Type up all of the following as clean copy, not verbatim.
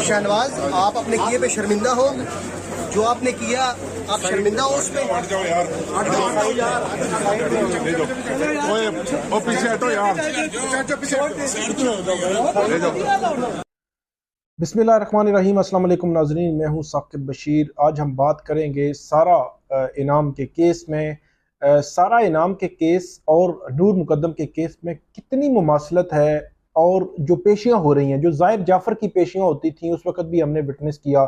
शहनवाज, आप अपने किए पे शर्मिंदा हो? जो आपने किया आप शर्मिंदा हो उसमें? हट जाओ यार, हट जाओ यार, ले जाओ। ओए पीछे हटो यार, ले जाओ। बिस्मिल्लाहिर्रहमानिर्रहीम। अस्सलाम वालेकुम नाज़रीन, मैं हूं साकिब बशीर। आज हम बात करेंगे सारा इनाम के केस में। सारा इनाम के केस और नूर मुकद्दम के केस में कितनी मुमासलत है, और जो पेशियां हो रही हैं, जो ज़ाहिर जाफ़र की पेशियां होती थी उस वक़्त भी हमने विटनेस किया,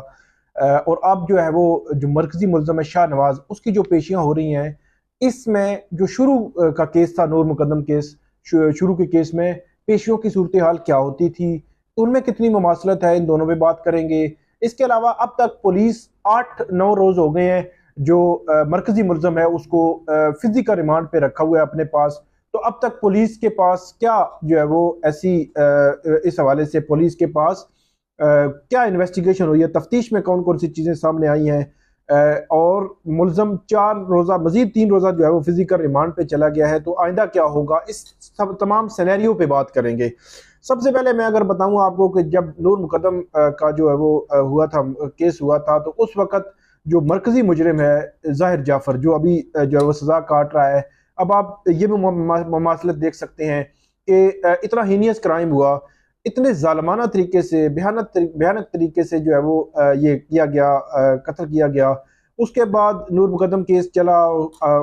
और अब जो है वो जो मरकज़ी मुल्ज़म है शाहनवाज, उसकी जो पेशियां हो रही हैं, इसमें जो शुरू का केस था नूर मुकद्दम केस, शुरू के केस में पेशियों की सूरत हाल क्या होती थी, उनमें कितनी मुमासलत है, इन दोनों पे बात करेंगे। इसके अलावा अब तक पुलिस 8-9 रोज़ हो गए हैं जो मरकज़ी मुल्ज़म है उसको फिजिकल रिमांड पे रखा हुआ है अपने पास। तो अब तक पुलिस के पास क्या जो है वो ऐसी इस हवाले से पुलिस के पास क्या इन्वेस्टिगेशन हुई है, तफ्तीश में कौन कौन सी चीज़ें सामने आई हैं, और मुल्ज़म 4 रोज़ा मजीद 3 रोज़ा जो है वो फिजिकल रिमांड पे चला गया है। तो आइंदा क्या होगा, इस सब तमाम सिनेरियो पे बात करेंगे। सबसे पहले मैं अगर बताऊं आपको कि जब नूर मुकद्दम का जो है वो हुआ था, केस हुआ था, तो उस वक़्त जो मरकज़ी मुजरिम है ज़ाहिर जाफ़र, जो अभी जो है वो सज़ा काट रहा है, अब आप ये भी मुमासलत देख सकते हैं कि इतना हीनियस क्राइम हुआ, इतने ज़ालिमाना तरीके से, भयानक तरीके से जो है वो ये किया गया, कत्ल किया गया। उसके बाद नूर मुकद्दम केस चला,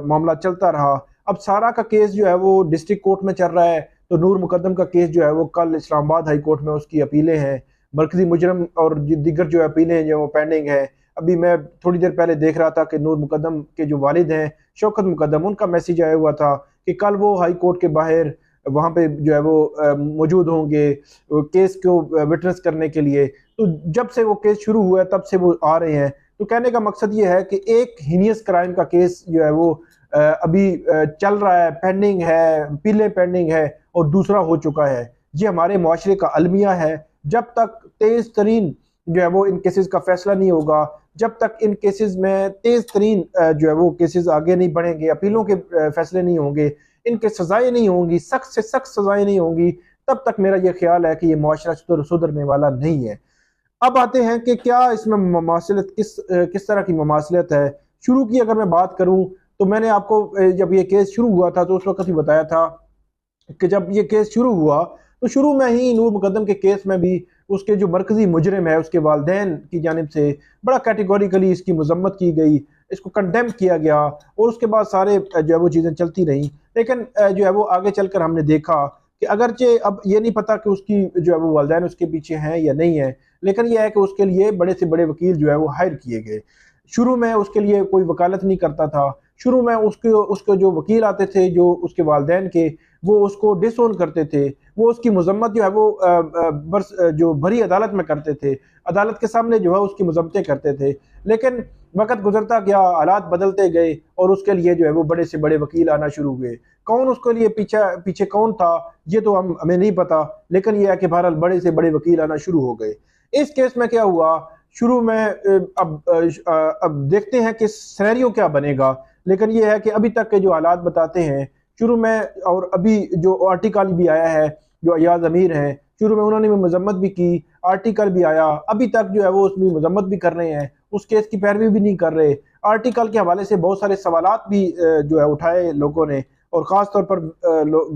मामला चलता रहा। अब सारा का केस जो है वो डिस्ट्रिक्ट कोर्ट में चल रहा है, तो नूर मुकद्दम का केस जो है वो कल इस्लामाबाद हाई कोर्ट में उसकी अपीलें हैं। मरकज़ी मुजरम और दीगर जो अपीलें जो वो पेंडिंग है। अभी मैं थोड़ी देर पहले देख रहा था कि नूर मुकद्दम के जो वालिद हैं शौकत मुकद्दम, उनका मैसेज आया हुआ था कि कल वो हाई कोर्ट के बाहर वहाँ पे जो है वो मौजूद होंगे केस को विटनेस करने के लिए। तो जब से वो केस शुरू हुआ है तब से वो आ रहे हैं। तो कहने का मकसद ये है कि एक हीनियस क्राइम का केस जो है वो अभी चल रहा है, पेंडिंग है, पीले पेंडिंग है, और दूसरा हो चुका है। ये हमारे मुआशरे का अलमिया है। जब तक तेज़ तरीन जो है वो इन केसेस का फैसला नहीं होगा, जब तक इन केसेस में तेज़ तरीन जो है वो केसेस आगे नहीं बढ़ेंगे, अपीलों के फैसले नहीं होंगे, इनके सजाएं नहीं होंगी, सख्त से सख्त सजाएं नहीं होंगी, तब तक मेरा यह ख्याल है कि ये मुआशरा सुधरने वाला नहीं है। अब आते हैं कि क्या इसमें मुमासलत किस तरह की मुमासलत है। शुरू की अगर मैं बात करूं तो मैंने आपको जब ये केस शुरू हुआ था तो उस वक्त ही बताया था कि जब ये केस शुरू हुआ तो शुरू में ही नूर मुकद्दम के केस में भी उसके जो मरकज़ी मुजरिम है उसके वालिदैन की जानिब से बड़ा कैटेगोरिकली इसकी मजम्मत की गई, इसको कंडेम किया गया, और उसके बाद सारे जो है वो चीज़ें चलती रहीं। लेकिन जो है वो आगे चलकर हमने देखा कि अगरचे अब ये नहीं पता कि उसकी जो है वो वालिदैन उसके पीछे हैं या नहीं है, लेकिन यह है कि उसके लिए बड़े से बड़े वकील जो है वो हायर किए गए। शुरू में उसके लिए कोई वकालत नहीं करता था। शुरू में उसके जो वकील आते थे जो उसके वालिदैन के, वो उसको डिसओन करते थे, वो उसकी मजम्मत जो है वो जो भरी अदालत में करते थे, अदालत के सामने जो है उसकी मजम्मतें करते थे। लेकिन वक्त गुजरता गया, हालात बदलते गए, और उसके लिए जो है वो बड़े से बड़े वकील आना शुरू हुए। कौन उसके लिए पीछे कौन था ये तो हमें नहीं पता, लेकिन यह है कि बहरहाल बड़े से बड़े वकील आना शुरू हो गए। इस केस में क्या हुआ, शुरू में अब देखते हैं कि सिनेरियो क्या बनेगा, लेकिन यह है कि अभी तक के जो हालात बताते हैं शुरू में, और अभी जो आर्टिकल भी आया है, जो अयाज अमीर हैं, शुरू में उन्होंने भी मजम्मत भी की, आर्टिकल भी आया, अभी तक जो है वो उसमें मजम्मत भी कर रहे हैं, उस केस की पैरवी भी नहीं कर रहे। आर्टिकल के हवाले से बहुत सारे सवालात भी जो है उठाए लोगों ने, और ख़ास तौर पर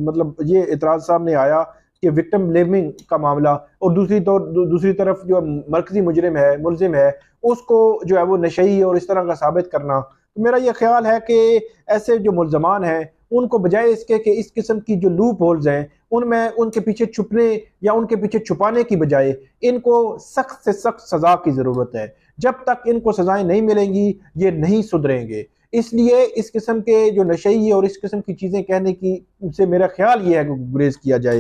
मतलब ये इतराज़ सामने आया कि विक्टिम ब्लेमिंग का मामला, और दूसरी तरफ जो मरकज़ी मुल्ज़िम है उसको जो है वो नशई और इस तरह का साबित करना। तो मेरा ये ख्याल है कि ऐसे जो मुल्ज़मान हैं उनको बजाय इसके कि इस किस्म की जो लूप होल्स हैं उनमें उनके पीछे छुपने या उनके पीछे छुपाने की बजाय इनको सख्त से सख्त सज़ा की ज़रूरत है। जब तक इनको सज़ाएं नहीं मिलेंगी ये नहीं सुधरेंगे। इसलिए इस किस्म के जो नशई और इस किस्म की चीज़ें कहने की से मेरा ख्याल ये है कि गुरेज किया जाए।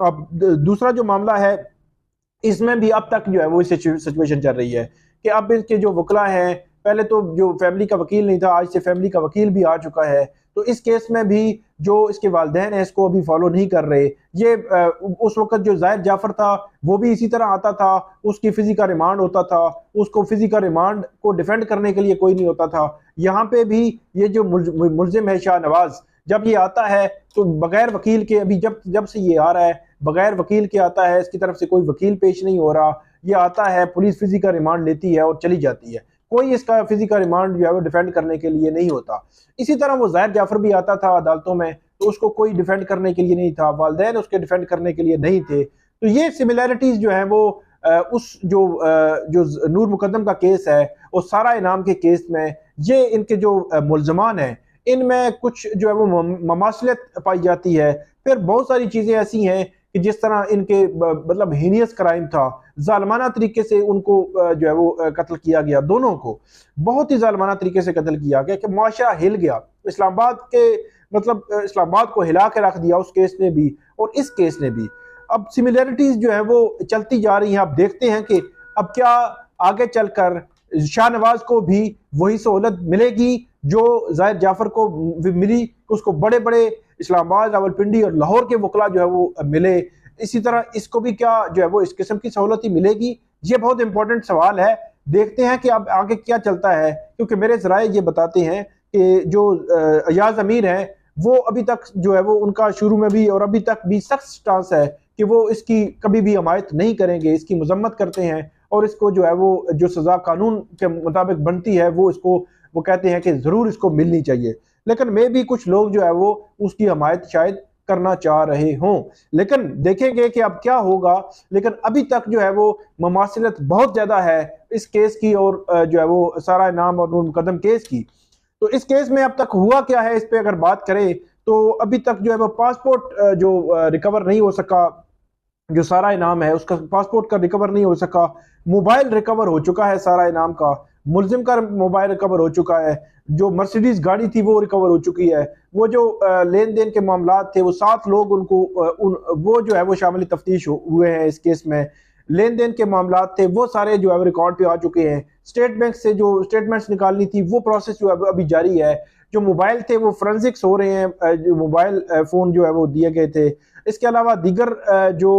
अब दूसरा जो मामला है, इसमें भी अब तक जो है वो सिचुएशन चल रही है कि अब इसके जो वकला हैं, पहले तो जो फैमिली का वकील नहीं था, आज से फैमिली का वकील भी आ चुका है। तो इस केस में भी जो इसके वालिदैन हैं इसको अभी फॉलो नहीं कर रहे। ये उस वक्त जो ज़ाहिर जाफ़र था वो भी इसी तरह आता था, उसकी फिजिकल रिमांड होता था, उसको फिजिकल रिमांड को डिफेंड करने के लिए कोई नहीं होता था। यहाँ पे भी ये जो मुल्ज़िम है शाहनवाज, जब ये आता है तो बगैर वकील के, अभी जब से ये आ रहा है बगैर वकील के आता है, इसकी तरफ से कोई वकील पेश नहीं हो रहा, ये आता है पुलिस फिजिकल रिमांड लेती है और चली जाती है, कोई इसका फिजिकल रिमांड जो है वो डिफेंड करने के लिए नहीं होता। इसी तरह वो ज़ाहिर जाफर भी आता था अदालतों में तो उसको कोई डिफेंड करने के लिए नहीं था, वालिदैन उसके डिफेंड करने के लिए नहीं थे। तो ये सिमिलैरिटीज जो है वो उस जो नूर मुकद्दम का केस है और सारा इनाम के केस में ये इनके जो मुल्ज़मान हैं इनमें कुछ जो है वो ममासलियत पाई जाती है। फिर बहुत सारी चीज़ें ऐसी हैं कि जिस तरह इनके मतलब हीनियस क्राइम था, जालमाना तरीके से उनको जो है वो कत्ल किया गया, दोनों को बहुत ही जालमाना तरीके से कत्ल किया गया कि माशरा हिल गया। इस्लामाबाद के मतलब इस्लामाबाद को हिला के रख दिया उस केस ने भी और इस केस ने भी। अब सिमिलैरिटीज जो है वो चलती जा रही हैं। अब देखते हैं कि अब क्या आगे चलकर शाहनवाज को भी वही सहूलत मिलेगी जो ज़ाहिर जाफर को मिली, उसको बड़े बड़े इस्लामाबाद, रावलपिंडी और लाहौर के वकला जो है वो मिले, इसी तरह इसको भी क्या जो है वो इस किस्म की सहूलत ही मिलेगी? ये बहुत इंपॉर्टेंट सवाल है। देखते हैं कि अब आगे क्या चलता है, क्योंकि मेरे ज़राए ये बताते हैं कि जो अयाज अमीर हैं वो अभी तक जो है वो उनका शुरू में भी और अभी तक भी सख्त स्टांस है कि वो इसकी कभी भी हमायत नहीं करेंगे, इसकी मजम्मत करते हैं और इसको जो है वो जो सज़ा कानून के मुताबिक बनती है वो कहते हैं कि ज़रूर इसको मिलनी चाहिए। लेकिन मे भी कुछ लोग जो है वो उसकी हमायत शायद करना चाह रहे हों, लेकिन देखेंगे कि अब क्या होगा। लेकिन अभी तक जो है वो ममासिलत बहुत ज़्यादा है इस केस की और जो है वो सारा इनाम और नूर मुकद्दम केस की। तो इस केस में अब तक हुआ क्या है, इस पे अगर बात करें तो अभी तक जो है वो पासपोर्ट जो रिकवर नहीं हो सका, जो सारा इनाम है उसका पासपोर्ट का रिकवर नहीं हो सका, मोबाइल रिकवर हो चुका है सारा इनाम का, मुल्जिम का मोबाइल रिकवर हो चुका है, जो मर्सिडीज गाड़ी थी वो रिकवर हो चुकी है, वो जो लेन देन के मामलात थे वो 7 लोग उनको वो जो है वो शामिल तफ्तीश हुए हैं इस केस में, लेन देन के मामलात थे वो सारे जो है रिकॉर्ड पे आ चुके हैं। स्टेट बैंक से जो स्टेटमेंट्स निकालनी थी वो प्रोसेस जो है अभी जारी है। जो मोबाइल थे वो फोरेंसिक्स हो रहे हैं, जो मोबाइल फ़ोन जो है वो दिए गए थे। इसके अलावा दीगर जो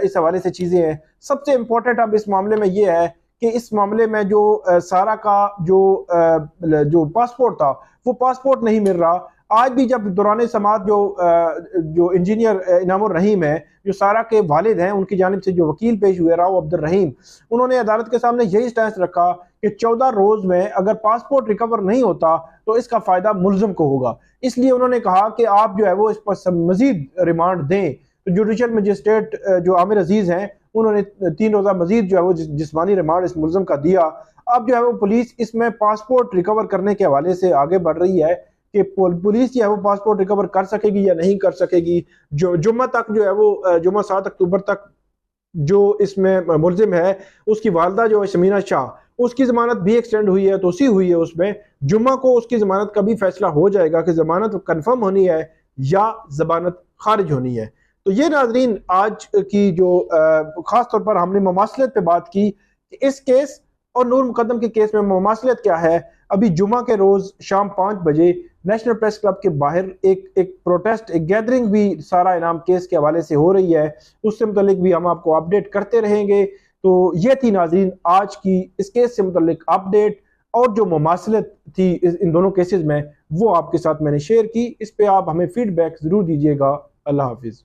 इस हवाले से चीज़ें हैं, सबसे इम्पोर्टेंट अब इस मामले में ये है कि इस मामले में जो सारा का जो पासपोर्ट था वो पासपोर्ट नहीं मिल रहा। आज भी जब दौरान समात जो इंजीनियर इनामुर रहीम है, जो सारा के वालिद हैं, उनकी जानिब से जो वकील पेश हुए राव अब्दुल रहीम, उन्होंने अदालत के सामने यही स्टैंस रखा कि 14 रोज में अगर पासपोर्ट रिकवर नहीं होता तो इसका फायदा मुल्जिम को होगा। इसलिए उन्होंने कहा कि आप जो है वो इस पर मजीद रिमांड दें। तो जुडिशल मजिस्ट्रेट जो आमिर अजीज हैं उन्होंने 3 रोज़ा मजीद जो है वो जिस्मानी रिमांड इस मुल्जिम का दिया। अब जो है वो पुलिस इसमें पासपोर्ट रिकवर करने के हवाले से आगे बढ़ रही है कि पुलिस जो है वो पासपोर्ट रिकवर कर सकेगी या नहीं कर सकेगी। जो जुम्मा तक जो है वो जुम्मा 7 अक्टूबर तक जो इसमें मुल्जिम है उसकी वालदा जो है शमीना शाह, उसकी जमानत भी एक्सटेंड हुई है, तोसी हुई है उसमें। जुम्मा को उसकी जमानत का भी फैसला हो जाएगा कि जमानत कन्फर्म होनी है या जमानत खारिज होनी है। तो ये नाजरीन आज की जो खास तौर पर हमने ममासलत पे बात की कि इस केस और नूर मुकद्दम के केस में ममासलत क्या है। अभी जुमा के रोज शाम 5 बजे नेशनल प्रेस क्लब के बाहर एक प्रोटेस्ट, एक गैदरिंग भी सारा इनाम केस के हवाले से हो रही है, उससे मुतल्लिक भी हम आपको अपडेट करते रहेंगे। तो ये थी नाजरीन आज की इस केस से मुतल्लिक अपडेट, और जो ममासलत थी इन दोनों केसेस में वो आपके साथ मैंने शेयर की। इस पे आप हमें फीडबैक जरूर दीजिएगा। अल्लाह हाफिज।